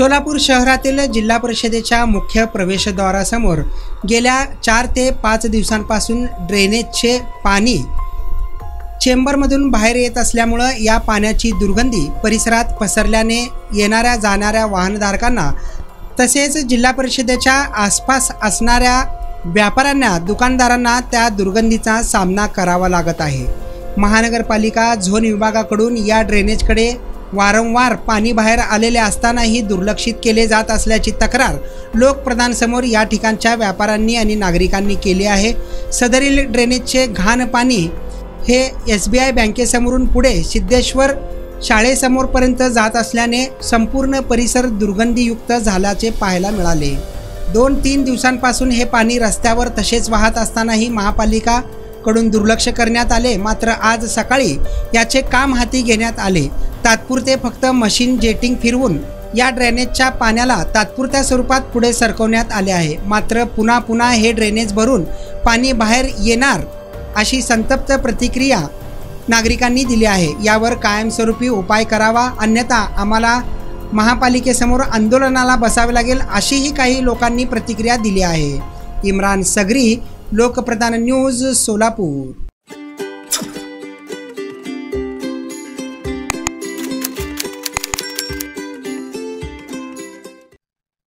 सोलापूर शहरातील जिल्हा परिषदेच्या मुख्य प्रवेशद्वारासमोर गेल्या 4 ते 5 दिवसांपासून ड्रेनेजचे पाणी चेंबरमधून बाहेर येत असल्यामुळे या पाण्याची दुर्गंधी परिसरात पसरल्याने येणाऱ्या जाणाऱ्या वाहनधारकांना तसेच जिल्हा परिषदेच्या आसपास असणाऱ्या व्यापाऱ्यांना दुकानदारांना त्या दुर्गंधीचा सामना करावा लागत आहे। महानगरपालिका झोन विभागाकडून या ड्रेनेजकडे वारंवार पाणी बाहेर आलेले असतानाही दुर्लक्षित केले जात असल्याची तक्रार लोकप्रधानसमोर या ठिकाणच्या व्यापाऱ्यांनी आणि नागरिकांनी केली आहे। सदरील ड्रेनेजचे घाण पाणी हे SBI बँकेसमोरून पुढे सिद्धेश्वर शाळेसमोरपर्यंत जात असल्याने संपूर्ण परिसर दुर्गंधीयुक्त झाल्याचे पाहायला मिळाले। 2-3 दिवसांपासून हे पाणी रस्त्यावर तसेच वाहत असतानाही महापालिका कडून दुर्लक्ष करण्यात आले। मात्र आज सकाळी याचे काम हाती घेण्यात आले। तात्पुरते फक्त मशीन जेटिंग फिरवून या ड्रेनेजच्या पाण्याला तात्पुरत्या स्वरूपात पुढे सरकवण्यात आले आहे। मात्र पुन्हा हे ड्रेनेज भरून पाणी बाहेर येणार अशी संतप्त प्रतिक्रिया नागरिकांनी दिली आहे। यावर कायमस्वरूपी उपाय करावा, अन्यथा आम्हाला महापालिकेसमोर आंदोलनाला बसावे लागेल अशीही काही लोकांनी प्रतिक्रिया दिली आहे। इम्रान सगरी, लोकप्रधान न्यूज, सोलापूर।